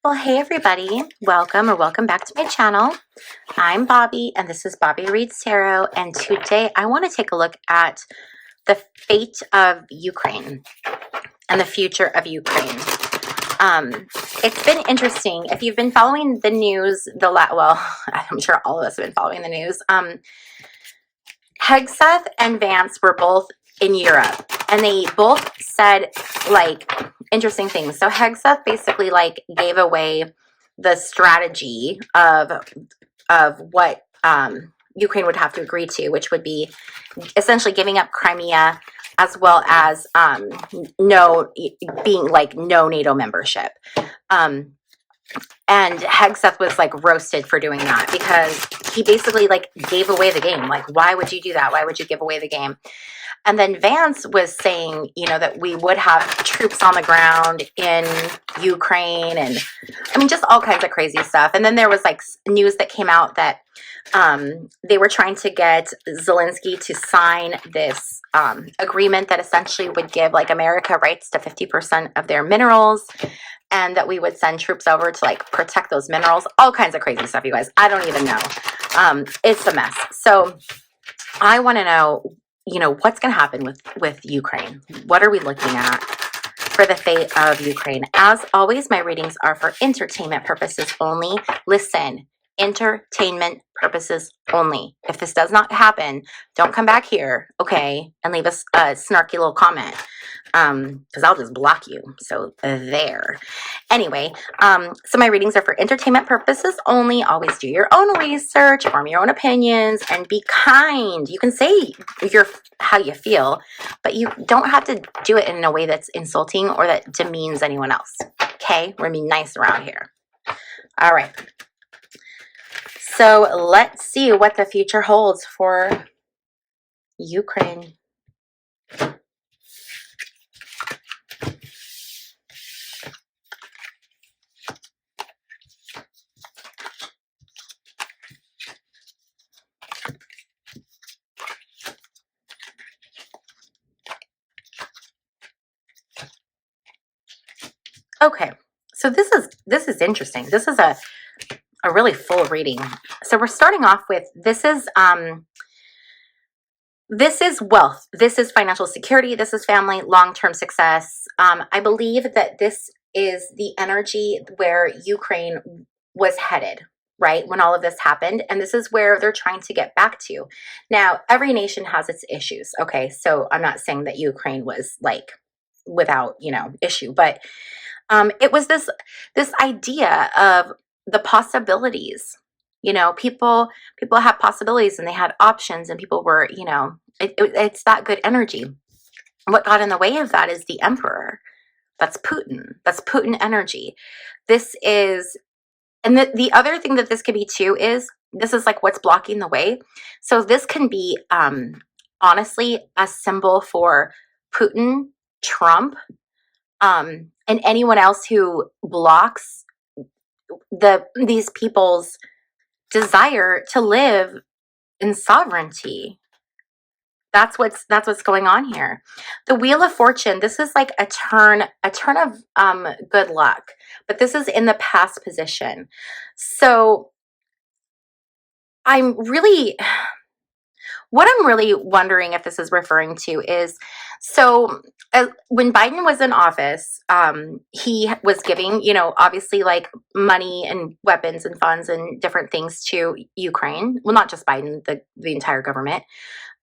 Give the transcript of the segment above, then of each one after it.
Well, hey everybody, welcome or welcome back to my channel. I'm Bobbie and this is Bobbie Reads Tarot, and today I want to take a look at the fate of Ukraine and the future of Ukraine. It's been interesting. If you've been following the news, I'm sure all of us have been following the news. Hegseth and Vance were both in Europe, and they both said like interesting things. So Hegseth basically like gave away the strategy of what Ukraine would have to agree to, which would be essentially giving up Crimea as well as no NATO membership. And Hegseth was like roasted for doing that because he basically like gave away the game. Like, why would you do that? Why would you give away the game? And then Vance was saying, that we would have troops on the ground in Ukraine, and I mean, just all kinds of crazy stuff. And then there was like news that came out that they were trying to get Zelensky to sign this agreement that essentially would give like America rights to 50% of their minerals, and that we would send troops over to like protect those minerals. All kinds of crazy stuff, you guys. I don't even know. It's a mess. So I want to know, what's going to happen with Ukraine? What are we looking at for the fate of Ukraine? As always, my readings are for entertainment purposes only. Listen, entertainment purposes only. If this does not happen, don't come back here, okay, and leave us a snarky little comment, because I'll just block you. So there. Anyway, so my readings are for entertainment purposes only. Always do your own research, form your own opinions, and be kind. You can say how you feel, but you don't have to do it in a way that's insulting or that demeans anyone else. Okay? We're gonna be nice around here. All right. So let's see what the future holds for Ukraine. Okay, so this is interesting. This is a really full reading. So we're starting off with this is wealth. This is financial security. This is family, long-term success. I believe that this is the energy where Ukraine was headed, right, when all of this happened. And this is where they're trying to get back to. Now, every nation has its issues. Okay, so I'm not saying that Ukraine was like without, issue, but it was this idea of the possibilities. People have possibilities and they had options, and people were, it's that good energy. What got in the way of that is the emperor. That's Putin. That's Putin energy. This is, and the other thing that this could be too is this is like what's blocking the way. So this can be honestly a symbol for Putin, Trump, and anyone else who blocks these people's desire to live in sovereignty. That's what's going on here. The Wheel of Fortune, this is like a turn of good luck, but this is in the past position. So what I'm really wondering if this is referring to is, so when Biden was in office, he was giving, obviously like money and weapons and funds and different things to Ukraine. Well, not just Biden, the entire government.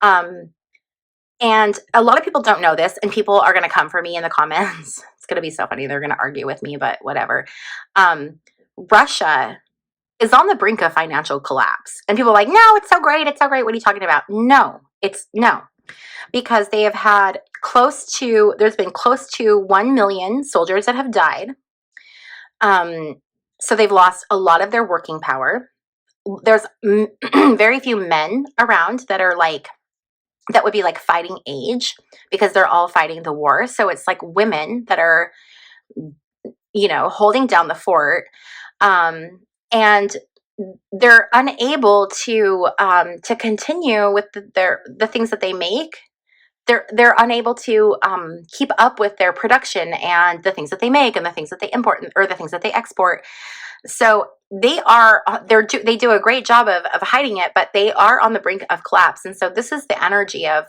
And a lot of people don't know this, and people are going to come for me in the comments. It's going to be so funny. They're going to argue with me, but whatever. Russia is on the brink of financial collapse. And people are like, no, it's so great. It's so great. What are you talking about? No, because they have had there's been close to 1 million soldiers that have died. So they've lost a lot of their working power. There's very few men around that would be like fighting age, because they're all fighting the war. So it's like women that are, holding down the fort. And they're unable to continue with the things that they make they're unable to keep up with their production and the things that they make and the things that they import or the things that they export. So they do a great job of hiding it, but they are on the brink of collapse. And so this is the energy of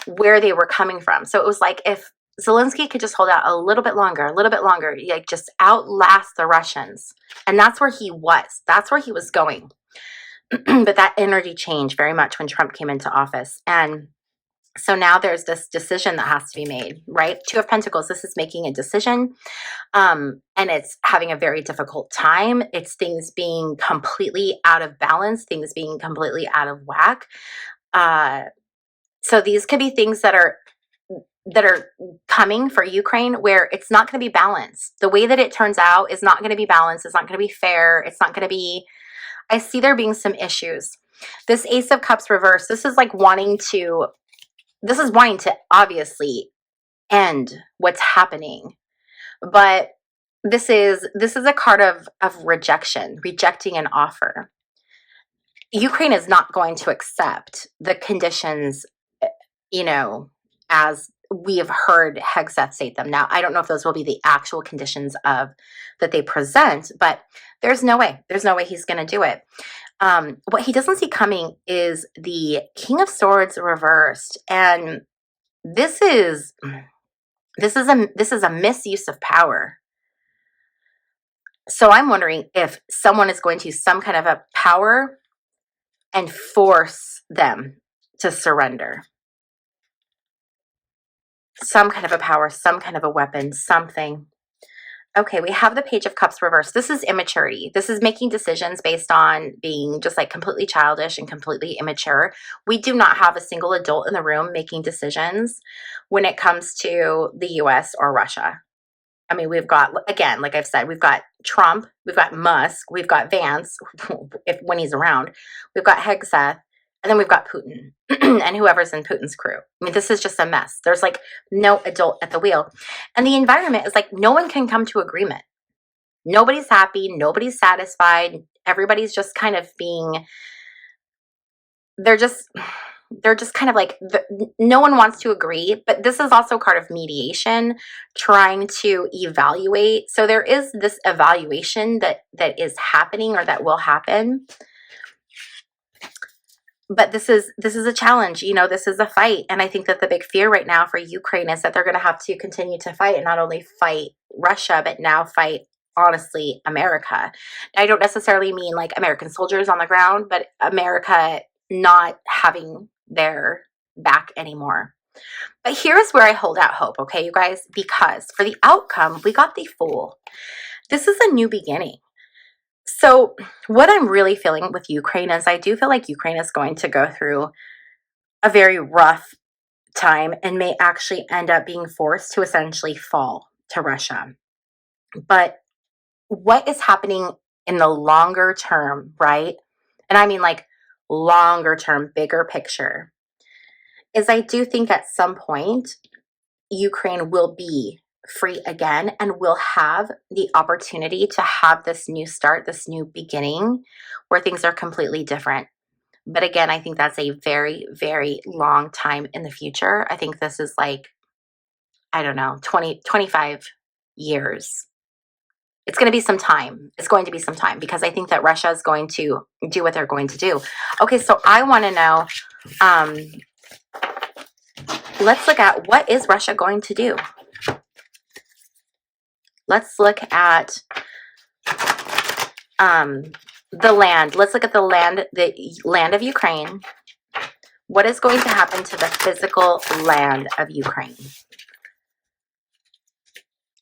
where they were coming from. So it was like if Zelensky could just hold out a little bit longer, like just outlast the Russians. And that's where he was. That's where he was going. But that energy changed very much when Trump came into office. And so now there's this decision that has to be made, right? Two of Pentacles, this is making a decision. And it's having a very difficult time. It's things being completely out of balance, things being completely out of whack. So these could be things that are coming for Ukraine where it's not going to be balanced. The way that it turns out is not going to be balanced. It's not going to be fair. It's not going to be, I see there being some issues. This Ace of Cups reverse, this is wanting to obviously end what's happening. But this is a card of rejection, rejecting an offer. Ukraine is not going to accept the conditions, as we have heard Hegseth state them. Now, I don't know if those will be the actual conditions that they present, but there's no way he's going to do it. What he doesn't see coming is the King of Swords reversed, and this is a misuse of power. So I'm wondering if someone is going to use some kind of a power and force them to surrender. Some kind of a power, some kind of a weapon, something. Okay, we have the Page of Cups reversed. This is immaturity. This is making decisions based on being just completely childish and completely immature. We do not have a single adult in the room making decisions when it comes to the US or Russia. I mean, we've got, again, like I've said, we've got Trump, we've got Musk, we've got Vance, when he's around, we've got Hegseth, and then we've got Putin and whoever's in Putin's crew. I mean, this is just a mess. There's no adult at the wheel. And the environment is no one can come to agreement. Nobody's happy. Nobody's satisfied. Everybody's just kind of they're just kind of no one wants to agree. But this is also a card of mediation, trying to evaluate. So there is this evaluation that is happening or that will happen. But this is a challenge, this is a fight. And I think that the big fear right now for Ukraine is that they're going to have to continue to fight, and not only fight Russia, but now fight, honestly, America. I don't necessarily mean American soldiers on the ground, but America not having their back anymore. But here's where I hold out hope, okay, you guys? Because for the outcome, we got the Fool. This is a new beginning. So what I'm really feeling with Ukraine is I do feel like Ukraine is going to go through a very rough time and may actually end up being forced to essentially fall to Russia. But what is happening in the longer term, right? And I mean longer term, bigger picture, is I do think at some point Ukraine will be free again and will have the opportunity to have this new start, this new beginning where things are completely different. But again, I think that's a very, very long time in the future. I think this is 25 years. It's going to be some time. It's going to be some time because I think that Russia is going to do what they're going to do. Okay, so I want to know, let's look at what is Russia going to do? Let's look at the land. Let's look at the land of Ukraine. What is going to happen to the physical land of Ukraine?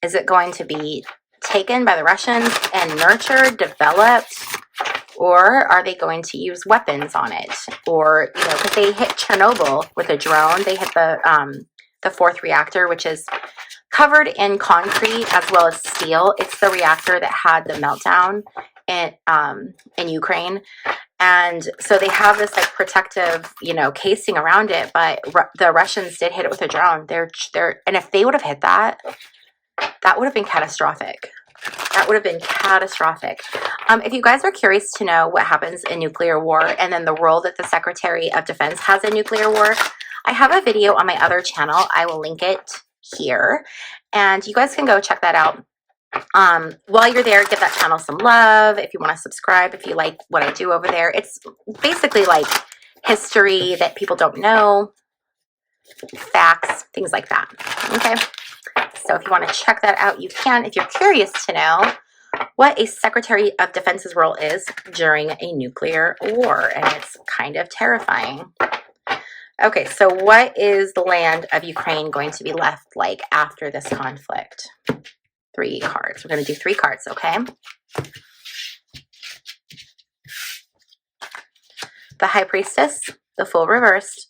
Is it going to be taken by the Russians and nurtured, developed, or are they going to use weapons on it? Or, because they hit Chernobyl with a drone, they hit the fourth reactor, which is covered in concrete as well as steel. It's the reactor that had the meltdown in Ukraine. And so they have this protective, casing around it, but the Russians did hit it with a drone. And if they would have hit that, that would have been catastrophic. That would have been catastrophic. If you guys are curious to know what happens in nuclear war and then the role that the Secretary of Defense has in nuclear war, I have a video on my other channel. I will link it here, and you guys can go check that out. While you're there, give that channel some love. If you want to subscribe, if you like what I do over there, it's basically like history that people don't know, facts, things like that. Okay. So if you want to check that out, you can. If you're curious to know what a Secretary of Defense's role is during a nuclear war, and it's kind of terrifying. Okay, so what is the land of Ukraine going to be left like after this conflict? 3 cards. We're going to do 3 cards, okay? The High Priestess, the Fool reversed,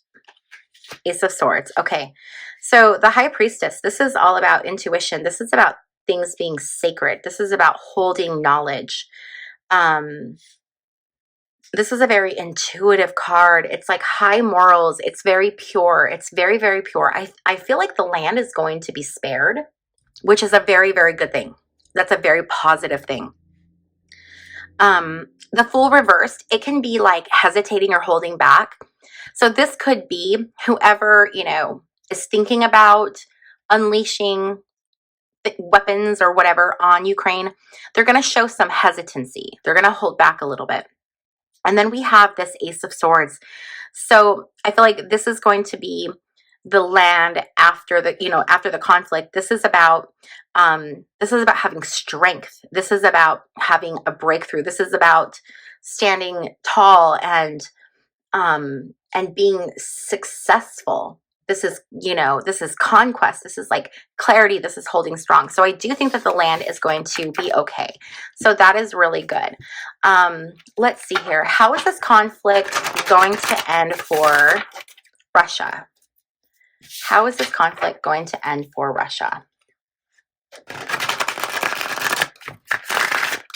Ace of Swords. Okay, so the High Priestess, this is all about intuition. This is about things being sacred. This is about holding knowledge. This is a very intuitive card. It's like high morals. It's very pure. It's very, very pure. I feel like the land is going to be spared, which is a very, very good thing. That's a very positive thing. The Fool reversed, it can be like hesitating or holding back. So this could be whoever, you know, is thinking about unleashing weapons or whatever on Ukraine. They're going to show some hesitancy. They're going to hold back a little bit. And then we have this Ace of Swords. So I feel like this is going to be the land after the, you know, after the conflict. This is about having strength. This is about having a breakthrough. This is about standing tall and being successful. This is, you know, this is conquest. This is like clarity. This is holding strong. So I do think that the land is going to be okay. So that is really good. Let's see here. How is this conflict going to end for Russia? How is this conflict going to end for Russia?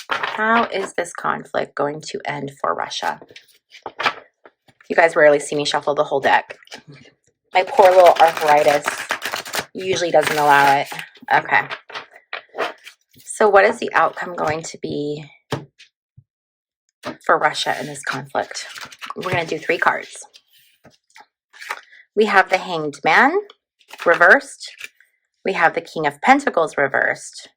How is this conflict going to end for Russia? You guys rarely see me shuffle the whole deck. My poor little arthritis usually doesn't allow it. Okay. So what is the outcome going to be for Russia in this conflict? We're going to do 3 cards. We have the Hanged Man reversed. We have the King of Pentacles reversed.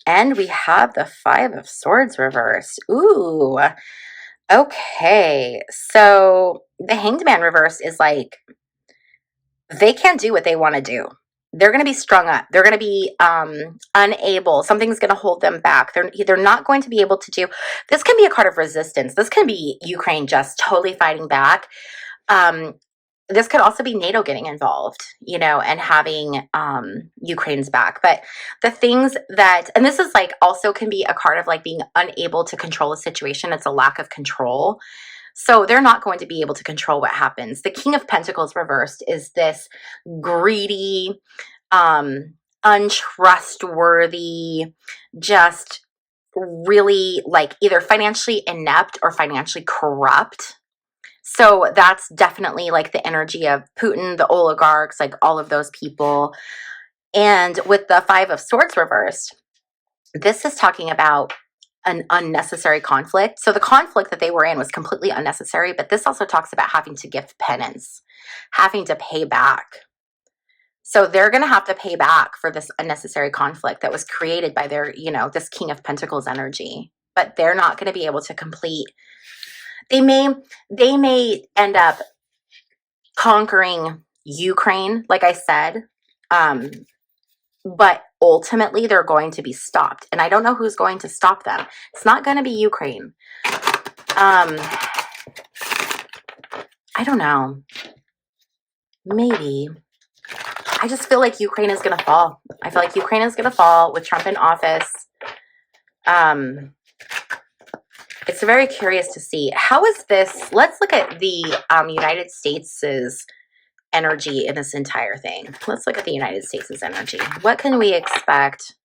And we have the 5 of Swords reversed. Ooh. Okay. So the Hanged Man reversed is like, they can't do what they want to do. They're going to be strung up. They're going to be unable. Something's going to hold them back. They're not going to be able to do. This can be a card of resistance. This can be Ukraine just totally fighting back. This could also be NATO getting involved, you know, and having Ukraine's back. But the things that, and this is like also can be a card of like being unable to control a situation. It's a lack of control. So they're not going to be able to control what happens. The King of Pentacles reversed is this greedy, untrustworthy, just really like either financially inept or financially corrupt. So that's definitely like the energy of Putin, the oligarchs, like all of those people. And with the 5 of Swords reversed, this is talking about an unnecessary conflict. So the conflict that they were in was completely unnecessary, but this also talks about having to give penance, having to pay back. So they're going to have to pay back for this unnecessary conflict that was created by their, you know, this King of Pentacles energy, but they're not going to be able to complete. They may end up conquering Ukraine, like I said, but ultimately they're going to be stopped. And I don't know who's going to stop them. It's not going to be Ukraine. I don't know. Maybe. I just feel like Ukraine is going to fall. I feel like Ukraine is going to fall with Trump in office. It's very curious to see. How is this? Let's look at the United States' energy in this entire thing. Let's look at the United States' energy. What can we expect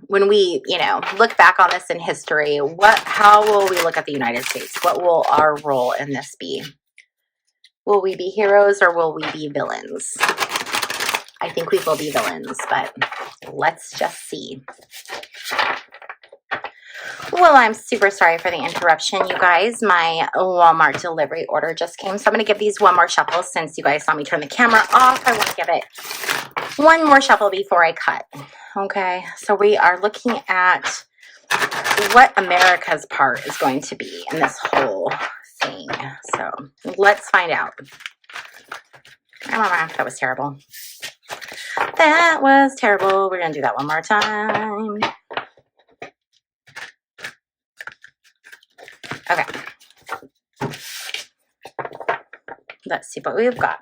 when we, you know, look back on this in history? How will we look at the United States? What will our role in this be? Will we be heroes or will we be villains? I think we will be villains, but let's just see. Well, I'm super sorry for the interruption, you guys. My Walmart delivery order just came, so I'm going to give these one more shuffle since you guys saw me turn the camera off. I want to give it one more shuffle before I cut. Okay, so we are looking at what America's part is going to be in this whole thing. So let's find out. That was terrible. That was terrible. We're going to do that one more time. Okay. Let's see what we've got.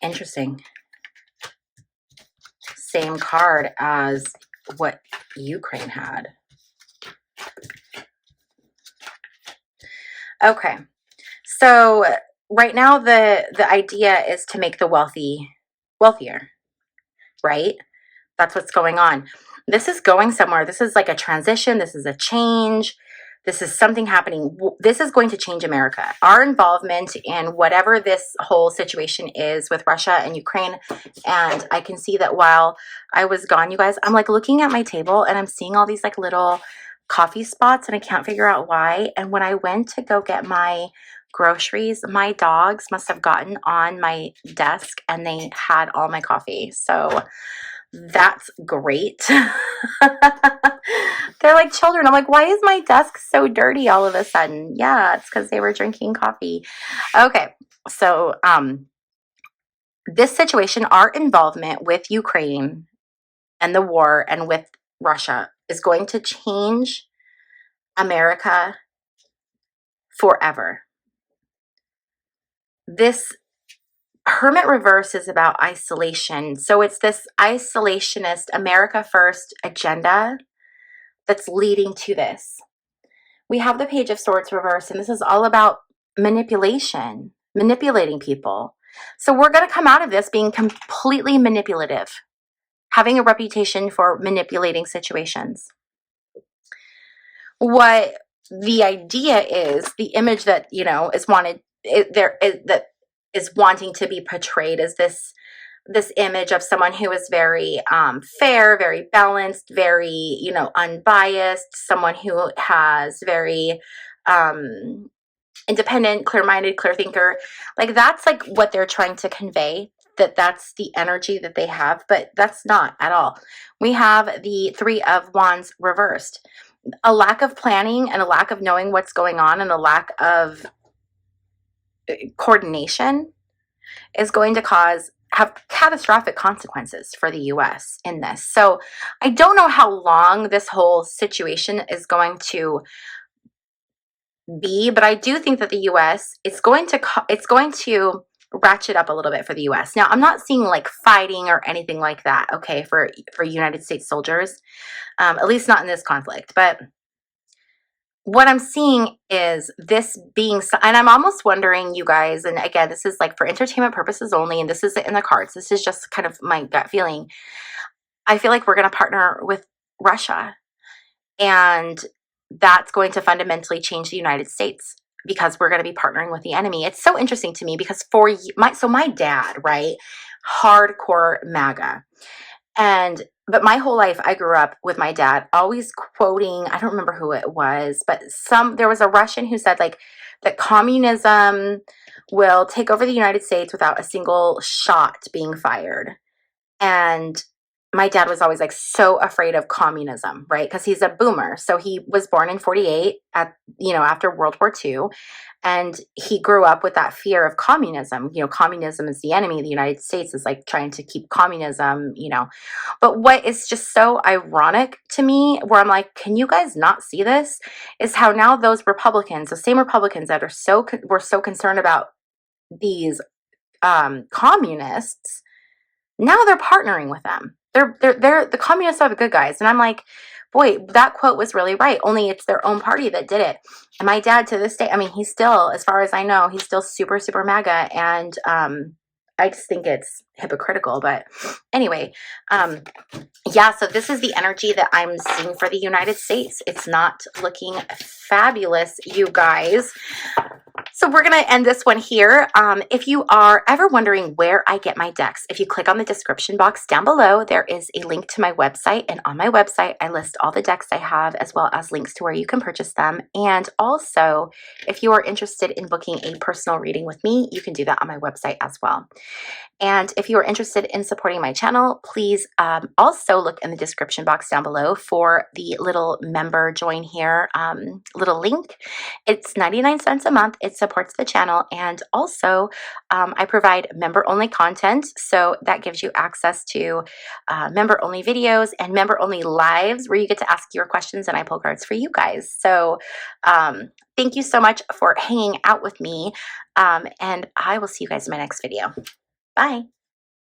Interesting. Same card as what Ukraine had. Okay. So right now the idea is to make the wealthy wealthier, right? That's what's going on. This is going somewhere. This is like a transition. This is a change. This is something happening. This is going to change America. Our involvement in whatever this whole situation is with Russia and Ukraine. And I can see that while I was gone, you guys, I'm like looking at my table and I'm seeing all these like little coffee spots and I can't figure out why. And when I went to go get my groceries, my dogs must have gotten on my desk and they had all my coffee. So that's great. They're like children. I'm like, why is my desk so dirty all of a sudden? Yeah, it's because they were drinking coffee. Okay, so this situation, our involvement with Ukraine and the war and with Russia is going to change America forever. This Hermit reverse is about isolation. So it's this isolationist America first agenda that's leading to this. We have the Page of Swords reverse, and this is all about manipulation, manipulating people. So we're going to come out of this being completely manipulative, having a reputation for manipulating situations. What the idea is, the image that, you know, is wanted, that is wanting to be portrayed as this image of someone who is very fair, very balanced, very, you know, unbiased, someone who has very independent, clear-minded, clear thinker. Like that's like what they're trying to convey, that's the energy that they have, but that's not at all. We have the Three of Wands reversed. A lack of planning and a lack of knowing what's going on and a lack of coordination is going to have catastrophic consequences for the US in this. So I don't know how long this whole situation is going to be, but I do think that the US, it's going to ratchet up a little bit for the US. Now, I'm not seeing like fighting or anything like that, okay, for United States soldiers, at least not in this conflict. But what I'm seeing is this being, and I'm almost wondering, you guys, and again, this is like for entertainment purposes only, and this isn't in the cards. This is just kind of my gut feeling. I feel like we're going to partner with Russia, and that's going to fundamentally change the United States because we're going to be partnering with the enemy. It's so interesting to me because my dad, right, hardcore MAGA, but my whole life I grew up with my dad always quoting, I don't remember who it was, but there was a Russian who said like that communism will take over the United States without a single shot being fired. And my dad was always like so afraid of communism, right? Because he's a boomer. So he was born in 48 after World War II. And he grew up with that fear of communism. You know, communism is the enemy. The United States is like trying to keep communism, you know. But what is just so ironic to me, where I'm like, can you guys not see this? Is how now those Republicans, the same Republicans that were so concerned about these communists, now they're partnering with them. They're the communists are the good guys. And I'm like, boy, that quote was really right. Only it's their own party that did it. And my dad, to this day, I mean, he's still, as far as I know, he's still super, super MAGA. And I just think it's hypocritical. But anyway, yeah, so this is the energy that I'm seeing for the United States. It's not looking fabulous, you guys. So we're going to end this one here. If you are ever wondering where I get my decks, if you click on the description box down below, there is a link to my website. And on my website, I list all the decks I have, as well as links to where you can purchase them. And also, if you are interested in booking a personal reading with me, you can do that on my website as well. And if you are interested in supporting my channel, please also look in the description box down below for the little member join here little link. It's 99 cents a month. It supports the channel. And also, I provide member-only content. So that gives you access to member-only videos and member-only lives where you get to ask your questions and I pull cards for you guys. So thank you so much for hanging out with me. And I will see you guys in my next video. Bye.